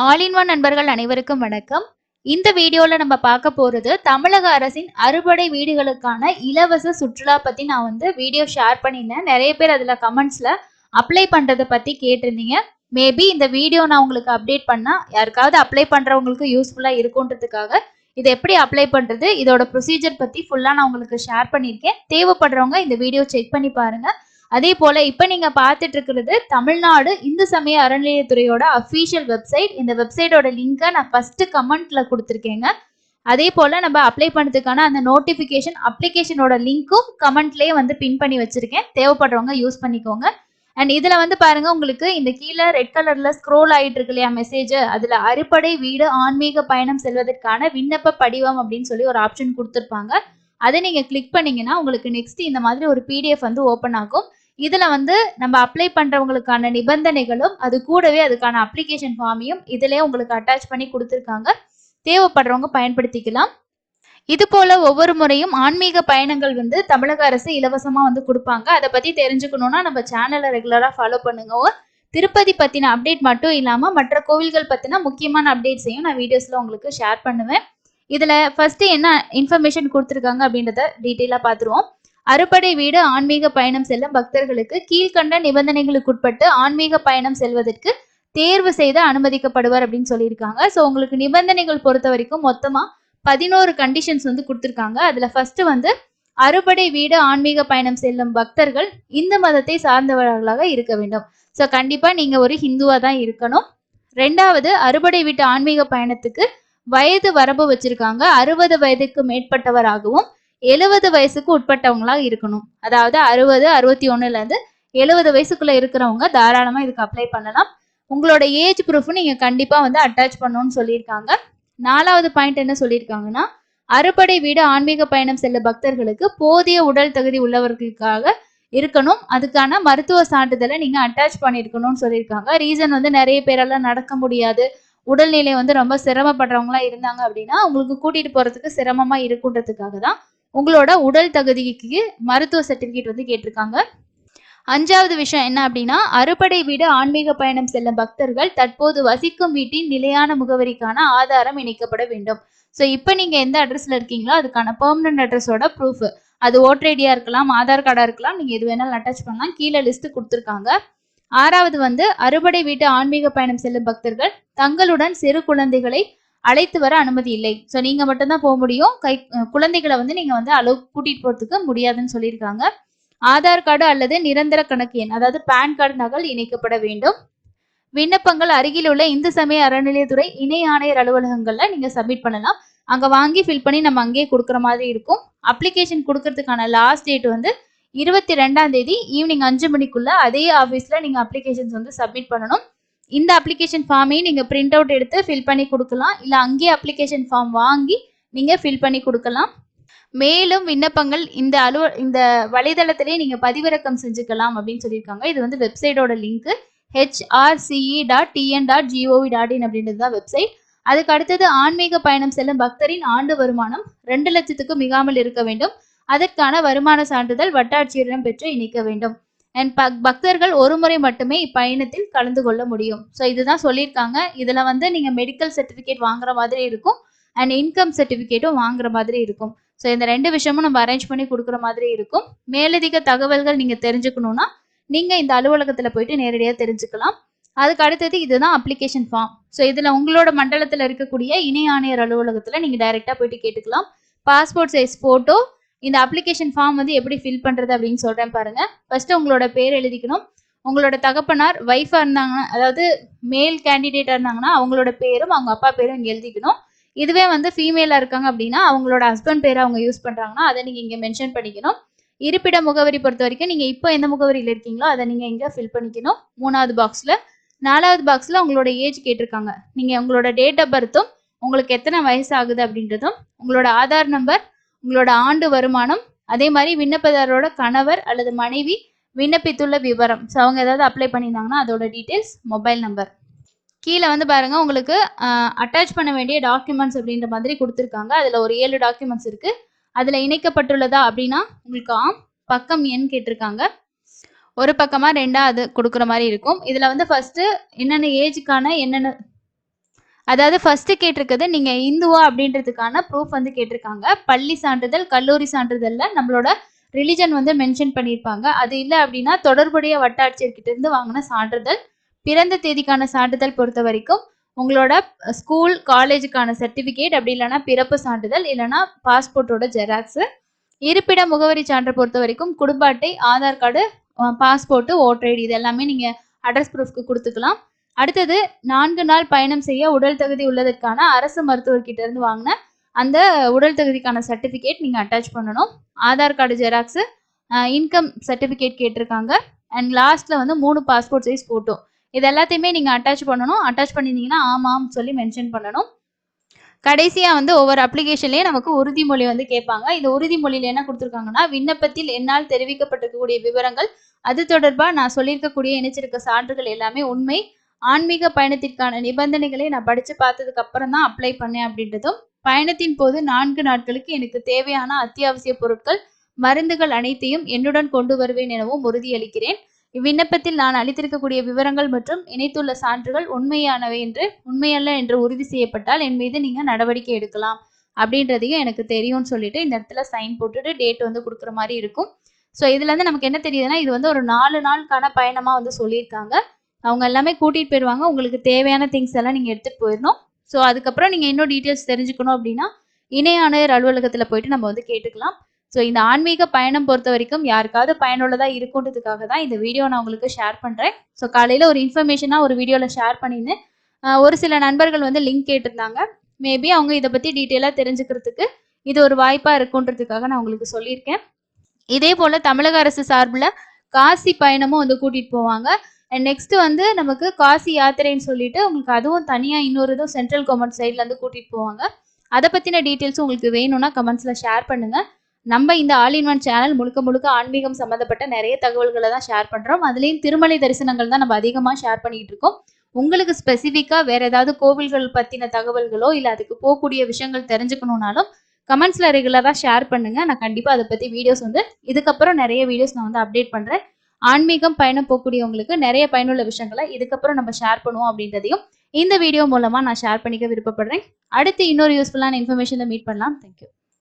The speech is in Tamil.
ஆல் இன் ஒன் நண்பர்கள் அனைவருக்கும் வணக்கம். இந்த வீடியோல நம்ம பார்க்க போறது தமிழக அரசின் அறுபடை வீடுகளுக்கான இலவச சுற்றுலா பத்தி நான் வீடியோ ஷேர் பண்ணியிருந்தேன். நிறைய பேர் அதுல கமெண்ட்ஸ்ல அப்ளை பண்றத பத்தி கேட்டிருந்தீங்க. மேபி இந்த வீடியோ நான் உங்களுக்கு அப்டேட் பண்ணா யாருக்காவது அப்ளை பண்றவங்களுக்கு யூஸ்ஃபுல்லா இருக்கும்ன்றதுக்காக இதை எப்படி அப்ளை பண்றது, இதோட ப்ரொசீஜர் பத்தி ஃபுல்லா நான் உங்களுக்கு ஷேர் பண்ணியிருக்கேன். தேவைப்படுறவங்க இந்த வீடியோ செக் பண்ணி பாருங்க. அதே போல இப்ப நீங்க பார்த்துட்டு இருக்கிறது தமிழ்நாடு இந்து சமய அறநிலையத்துறையோட அபிஷியல் வெப்சைட். இந்த வெப்சைட்டோட லிங்கை நான் ஃபர்ஸ்ட் கமெண்ட்ல கொடுத்துருக்கேங்க. அதே போல நம்ம அப்ளை பண்ணதுக்கான அந்த நோட்டிபிகேஷன் அப்ளிகேஷனோட லிங்க்கும் கமெண்ட்லயே பின் பண்ணி வச்சிருக்கேன். தேவைப்படுறவங்க யூஸ் பண்ணிக்கோங்க. அண்ட் இதுல பாருங்க, உங்களுக்கு இந்த கீழே ரெட் கலர்ல ஸ்க்ரோல் ஆயிட்டு இருக்கு இல்லையா மெசேஜ், அதுல அறுபடை வீடு ஆன்மீக பயணம் செல்வதற்கான விண்ணப்ப படிவம் அப்படின்னு சொல்லி ஒரு ஆப்ஷன் கொடுத்துருப்பாங்க. அதை நீங்க கிளிக் பண்ணீங்கன்னா உங்களுக்கு நெக்ஸ்ட் இந்த மாதிரி ஒரு பிடிஎஃப் ஓபன் ஆகும். இதுல நம்ம அப்ளை பண்றவங்களுக்கான நிபந்தனைகளும் அது கூடவே அதுக்கான அப்ளிகேஷன் ஃபார்மையும் இதுலயே உங்களுக்கு அட்டாச் பண்ணி கொடுத்துருக்காங்க. தேவைப்படுறவங்க பயன்படுத்திக்கலாம். இது போல ஒவ்வொரு முறையும் ஆன்மீக பயணங்கள் தமிழக அரசு இலவசமா கொடுப்பாங்க. அதை பத்தி தெரிஞ்சுக்கணும்னா நம்ம சேனலை ரெகுலரா ஃபாலோ பண்ணுங்க. திருப்பதி பத்தின அப்டேட் மட்டும் இல்லாம மற்ற கோவில்கள் பத்தின முக்கியமான அப்டேட்ஸையும் நான் வீடியோஸ்ல உங்களுக்கு ஷேர் பண்ணுவேன். இதுல ஃபர்ஸ்ட் என்ன இன்ஃபர்மேஷன் கொடுத்துருக்காங்க அப்படின்றத டீட்டெயிலா பார்த்துருவோம். அறுபடை வீடு ஆன்மீக பயணம் செல்லும் பக்தர்களுக்கு கீழ்கண்ட நிபந்தனைகளுக்கு உட்பட்டு ஆன்மீக பயணம் செல்வதற்கு தேர்வு செய்து அனுமதிக்கப்படுவார் அப்படின்னு சொல்லியிருக்காங்க. ஸோ உங்களுக்கு நிபந்தனைகள் பொறுத்த வரைக்கும் மொத்தமா 11 கண்டிஷன்ஸ் கொடுத்துருக்காங்க. அதுல ஃபர்ஸ்ட் அறுபடை வீடு ஆன்மீக பயணம் செல்லும் பக்தர்கள் இந்து மதத்தை சார்ந்தவர்களாக இருக்க வேண்டும். ஸோ கண்டிப்பா நீங்க ஒரு ஹிந்துவா தான் இருக்கணும். ரெண்டாவது, அறுபடை வீட்டு ஆன்மீக பயணத்துக்கு வயது வரம்பு வச்சிருக்காங்க. 60 வயதுக்கு மேற்பட்டவராகவும் 70 வயசுக்கு உட்பட்டவங்களா இருக்கணும். அதாவது 60, 61ல இருந்து 70 வயசுக்குள்ள இருக்கிறவங்க தாராளமா இதுக்கு அப்ளை பண்ணலாம். உங்களோட ஏஜ் ப்ரூஃப் நீங்க கண்டிப்பா அட்டாச் பண்ணணும்னு சொல்லியிருக்காங்க. 4வது பாயிண்ட் என்ன சொல்லியிருக்காங்கன்னா, அறுபடை வீடு ஆன்மீக பயணம் செல்ல பக்தர்களுக்கு போதிய உடல் தகுதி உள்ளவர்களுக்காக இருக்கணும். அதுக்கான மருத்துவ சான்றிதழை நீங்க அட்டாச் பண்ணிருக்கணும்னு சொல்லியிருக்காங்க. ரீசன் நிறைய பேரெல்லாம் நடக்க முடியாது, உடல்நிலை ரொம்ப சிரமப்படுறவங்களா இருந்தாங்க அப்படின்னா உங்களுக்கு கூட்டிட்டு போறதுக்கு சிரமமா இருக்குன்றதுக்காக தான் உங்களோட உடல் தகுதிக்கு மருத்துவ சர்டிபிகேட் கேட்டிருக்காங்க. 5வது விஷயம் என்ன அப்படின்னா, அறுபடை வீடு ஆன்மீக பயணம் செல்லும் பக்தர்கள் தற்போது வசிக்கும் வீட்டின் நிலையான முகவரிக்கான ஆதாரம் இணைக்கப்பட வேண்டும். ஸோ இப்போ நீங்க எந்த அட்ரஸ்ல இருக்கீங்களோ அதுக்கான பெர்மனன்ட் அட்ரஸோட ப்ரூஃப், அது ஓட்டர் ஐடியா இருக்கலாம், ஆதார் கார்டா இருக்கலாம், நீங்க எது வேணாலும் அட்டாச் பண்ணலாம். கீழே லிஸ்ட் கொடுத்துருக்காங்க. 6வது அறுபடை வீட்டு ஆன்மீக பயணம் செல்லும் பக்தர்கள் தங்களுடன் சிறு குழந்தைகளை அழைத்து வர அனுமதி இல்லை. ஸோ நீங்க மட்டும்தான் போக முடியும். குழந்தைகளை நீங்க அளவு கூட்டிட்டு போறதுக்கு முடியாதுன்னு சொல்லியிருக்காங்க. ஆதார் கார்டு அல்லது நிரந்தர கணக்கு எண், அதாவது பேன் கார்டு நகல் இணைக்கப்பட வேண்டும். விண்ணப்பங்கள் அருகில் உள்ள இந்து சமய அறநிலையத்துறை இணை ஆணையர் அலுவலகங்கள்ல நீங்க சப்மிட் பண்ணலாம். அங்க வாங்கி ஃபில் பண்ணி நம்ம அங்கேயே கொடுக்குற மாதிரி இருக்கும். அப்ளிகேஷன் கொடுக்கறதுக்கான லாஸ்ட் டேட் 22ஆம் தேதி ஈவினிங் 5 மணிக்குள்ள அதே ஆஃபீஸ்ல நீங்க அப்ளிகேஷன்ஸ் சப்மிட் பண்ணணும். இந்த அப்ளிகேஷன் ஃபார்மையும் நீங்க பிரிண்ட் அவுட் எடுத்து ஃபில் பண்ணி கொடுக்கலாம். இல்ல அங்கேயே அப்ளிகேஷன் ஃபார்ம் வாங்கி நீங்க ஃபில் பண்ணி கொடுக்கலாம். மேலும் விண்ணப்பங்கள் இந்த வலைதளத்திலே நீங்க பதிவிறக்கம் செஞ்சுக்கலாம் அப்படின்னு சொல்லியிருக்காங்க. இது வெப்சைட்டோட லிங்க் hrce.tn.gov.in அப்படின்றது தான் வெப்சைட். அதுக்கு அடுத்தது, ஆன்மீக பயணம் செல்லும் பக்தரின் ஆண்டு வருமானம் 2 லட்சத்துக்கு மிகாமல் இருக்க வேண்டும். அதற்கான வருமான சான்றிதழ் வட்டாட்சியரிடம் பெற்று இணைக்க வேண்டும். அண்ட் பக்தர்கள் ஒரு முறை மட்டுமே இப்பயணத்தில் கலந்து கொள்ள முடியும். ஸோ இதுதான் சொல்லியிருக்காங்க. இதுல நீங்க மெடிக்கல் சர்டிபிகேட் வாங்குற மாதிரி இருக்கும் அண்ட் இன்கம் சர்டிபிகேட்டும் வாங்குற மாதிரி இருக்கும். ஸோ இந்த 2 விஷயமும் நம்ம அரேஞ்ச் பண்ணி கொடுக்குற மாதிரி இருக்கும். மேலதிக தகவல்கள் நீங்க தெரிஞ்சுக்கணும்னா நீங்க இந்த அலுவலகத்துல போயிட்டு நேரடியாக தெரிஞ்சுக்கலாம். அதுக்கு அடுத்தது இதுதான் அப்ளிகேஷன் ஃபார்ம். ஸோ இதுல உங்களோட மண்டலத்துல இருக்கக்கூடிய இணை ஆணையர் அலுவலகத்துல நீங்க டைரக்டா போயிட்டு கேட்டுக்கலாம். பாஸ்போர்ட் சைஸ் போட்டோ, இந்த அப்ளிகேஷன் ஃபார்ம் எப்படி ஃபில் பண்றது அப்படின்னு சொல்றேன் பாருங்க. ஃபர்ஸ்ட் உங்களோட பேர் எழுதிக்கணும். உங்களோட தகப்பனார் வைஃபா இருந்தாங்கன்னா, அதாவது மேல் கேண்டிடேட்டா இருந்தாங்கன்னா அவங்களோட பேரும் அவங்க அப்பா பேரும் இங்க எழுதிக்கணும். இதுவே ஃபீமேலா இருக்காங்க அப்படின்னா அவங்களோட ஹஸ்பண்ட் பேரை அவங்க யூஸ் பண்றாங்கன்னா அதை நீங்க இங்க மென்ஷன் பண்ணிக்கணும். இருப்பிட முகவரி பொறுத்த வரைக்கும் நீங்க இப்போ எந்த முகவரியில இருக்கீங்களோ அதை நீங்க இங்க ஃபில் பண்ணிக்கணும் 3வது பாக்ஸ்ல. 4வது பாக்ஸ்ல உங்களோட ஏஜ் கேட்டிருக்காங்க. நீங்க உங்களோட டேட் ஆஃப் பர்த்தும் உங்களுக்கு எத்தனை வயசு ஆகுது அப்படின்றதும், உங்களோட ஆதார் நம்பர், உங்களோட ஆண்டு வருமானம், அதே மாதிரி விண்ணப்பதாரரோட கணவர் அல்லது மனைவி விண்ணப்பித்துள்ள விவரம், ஸோ அவங்க ஏதாவது அப்ளை பண்ணியிருந்தாங்கன்னா அதோட டீட்டெயில்ஸ், மொபைல் நம்பர். கீழே பாருங்க, உங்களுக்கு அட்டாச் பண்ண வேண்டிய டாக்குமெண்ட்ஸ் அப்படின்ற மாதிரி கொடுத்துருக்காங்க. அதுல ஒரு 7 டாக்குமெண்ட்ஸ் இருக்கு. அதுல இணைக்கப்பட்டுள்ளதா அப்படின்னா உங்களுக்கு ஆம், பக்கம் எண் கேட்டிருக்காங்க. ஒரு பக்கமா 2ஆவது கொடுக்குற மாதிரி இருக்கும். இதுல ஃபர்ஸ்ட் என்னென்ன ஏஜுக்கான என்னென்ன அதாவது ஃபர்ஸ்ட் கேட்டிருக்கிறது நீங்க இந்துவா அப்படின்றதுக்கான ப்ரூஃப் வந்து கேட்டிருக்காங்க. பள்ளி சான்றிதழ், கல்லூரி சான்றிதழ்ல நம்மளோட ரிலிஜன் வந்து மென்ஷன் பண்ணியிருப்பாங்க. அது இல்ல அப்படின்னா தொடர்புடைய வட்டாட்சியர்கிட்ட இருந்து வாங்கின சான்றிதழ், பிறந்த தேதிக்கான சான்றிதழ் பொறுத்த வரைக்கும் உங்களோட ஸ்கூல், காலேஜுக்கான சர்டிஃபிகேட், அப்படி இல்லைன்னா பிறப்பு சான்றிதழ், இல்லைன்னா பாஸ்போர்ட்டோட ஜெராக்ஸ், இருப்பிட முகவரி சான்று பொறுத்த வரைக்கும் குடும்ப அட்டை, Aadhaar card, passport, voter ID இது எல்லாமே நீங்க அட்ரஸ் ப்ரூஃப்க்கு கொடுத்துக்கலாம். அடுத்தது 4 நாள் பயணம் செய்ய உடல் தகுதி உள்ளதற்கான அரசு மருத்துவர்கிட்ட இருந்து வாங்கின அந்த உடல் தகுதிக்கான சர்டிஃபிகேட் நீங்க அட்டாச் பண்ணணும். Aadhaar card xerox, income certificate கேட்டிருக்காங்க. அண்ட் லாஸ்ட்ல வந்து 3 பாஸ்போர்ட் சைஸ் போட்டோ இது எல்லாத்தையுமே நீங்க அட்டாச் பண்ணணும். அட்டாச் பண்ணிருந்தீங்கன்னா ஆமாம் சொல்லி மென்ஷன் பண்ணணும். கடைசியா வந்து ஒவ்வொரு அப்ளிகேஷன்லயே நமக்கு உறுதிமொழி வந்து கேட்பாங்க. இந்த உறுதிமொழியில என்ன கொடுத்துருக்காங்கன்னா, விண்ணப்பத்தில் என்னால் தெரிவிக்கப்பட்டிருக்கக்கூடிய விவரங்கள், அது தொடர்பா நான் சொல்லியிருக்கக்கூடிய இணைச்சிருக்க சான்றுகள் எல்லாமே உண்மை. ஆன்மீக பயணத்திற்கான நிபந்தனைகளை நான் படிச்சு பார்த்ததுக்கு அப்புறம் தான் அப்ளை பண்ணேன் அப்படின்றதும், பயணத்தின் போது 4 நாட்களுக்கு எனக்கு தேவையான அத்தியாவசிய பொருட்கள், மருந்துகள் அனைத்தையும் என்னுடன் கொண்டு வருவேன் எனவும் உறுதியளிக்கிறேன். இவ்விண்ணப்பத்தில் நான் அளித்திருக்கக்கூடிய விவரங்கள் மற்றும் இணைத்துள்ள சான்றுகள் உண்மையல்ல என்று உறுதி செய்யப்பட்டால் என் மீது நீங்க நடவடிக்கை எடுக்கலாம் அப்படின்றதையும் எனக்கு தெரியும்னு சொல்லிட்டு இந்த இடத்துல சைன் போட்டுட்டு டேட் வந்து கொடுக்குற மாதிரி இருக்கும். ஸோ இதுல இருந்து நமக்கு என்ன தெரியுதுன்னா, இது வந்து ஒரு 4 நாளுக்கான பயணமா வந்து சொல்லியிருக்காங்க. அவங்க எல்லாமே கூட்டிட்டு போயிடுவாங்க. உங்களுக்கு தேவையான திங்ஸ் எல்லாம் நீங்க எடுத்துட்டு போயிடணும். ஸோ அதுக்கப்புறம் நீங்க இன்னும் டீட்டெயில்ஸ் தெரிஞ்சுக்கணும் அப்படின்னா இணை ஆணையர் அலுவலகத்துல போயிட்டு நம்ம வந்து கேட்டுக்கலாம். ஸோ இந்த ஆன்மீக பயணம் பொறுத்த வரைக்கும் யாருக்காவது பயனுள்ளதா இருக்குன்றதுக்காக தான் இந்த வீடியோ நான் உங்களுக்கு ஷேர் பண்றேன். ஸோ காலையில ஒரு இன்ஃபர்மேஷனா ஒரு வீடியோல ஷேர் பண்ணியிருந்தேன். ஒரு சில நண்பர்கள் வந்து லிங்க் கேட்டிருந்தாங்க. மேபி அவங்க இதை பத்தி டீட்டெயிலா தெரிஞ்சுக்கிறதுக்கு இது ஒரு வாய்ப்பா இருக்குன்றதுக்காக நான் உங்களுக்கு சொல்லியிருக்கேன். இதே போல தமிழக அரசு சார்பில் காசி பயணமும் வந்து கூட்டிட்டு போவாங்க. அண்ட் நெக்ஸ்ட் வந்து நமக்கு காசி யாத்திரைன்னு சொல்லிட்டு உங்களுக்கு அதுவும் தனியா இன்னொரு இதுவும் சென்ட்ரல் கவர்மெண்ட் சைட்ல இருந்து கூட்டிட்டு போவாங்க. அதை பத்தின டீட்டெயில்ஸ் உங்களுக்கு வேணும்னா கமெண்ட்ஸ்ல ஷேர் பண்ணுங்க. நம்ம இந்த ஆல் இன் ஒன் சேனல் முழுக்க முழுக்க ஆன்மீகம் சம்மந்தப்பட்ட நிறைய தகவல்களை தான் ஷேர் பண்றோம். அதுலேயும் திருமலை தரிசனங்கள் தான் நம்ம அதிகமாக ஷேர் பண்ணிட்டு இருக்கோம். உங்களுக்கு ஸ்பெசிஃபிக்கா வேற ஏதாவது கோவில்கள் பத்தின தகவல்களோ இல்லை அதுக்கு போகக்கூடிய விஷயங்கள் தெரிஞ்சுக்கணும்னாலும் கமெண்ட்ஸ்ல ரெகுலரா ஷேர் பண்ணுங்க. நான் கண்டிப்பா அதை பத்தி வீடியோஸ் வந்து இதுக்கப்புறம் நிறைய வீடியோஸ் நான் வந்து அப்டேட் பண்றேன். ஆன்மீகம் பயணம் போகக்கூடியவங்களுக்கு நிறைய பயனுள்ள விஷயங்களை இதுக்கப்புறம் நம்ம ஷேர் பண்ணுவோம் அப்படின்றதையும் இந்த வீடியோ மூலமா நான் ஷேர் பண்ணிக்க விருப்பப்படுறேன். அடுத்து இன்னொரு யூஸ்ஃபுல்லான இன்ஃபர்மேஷன்ல மீட் பண்ணலாம். தேங்க்யூ.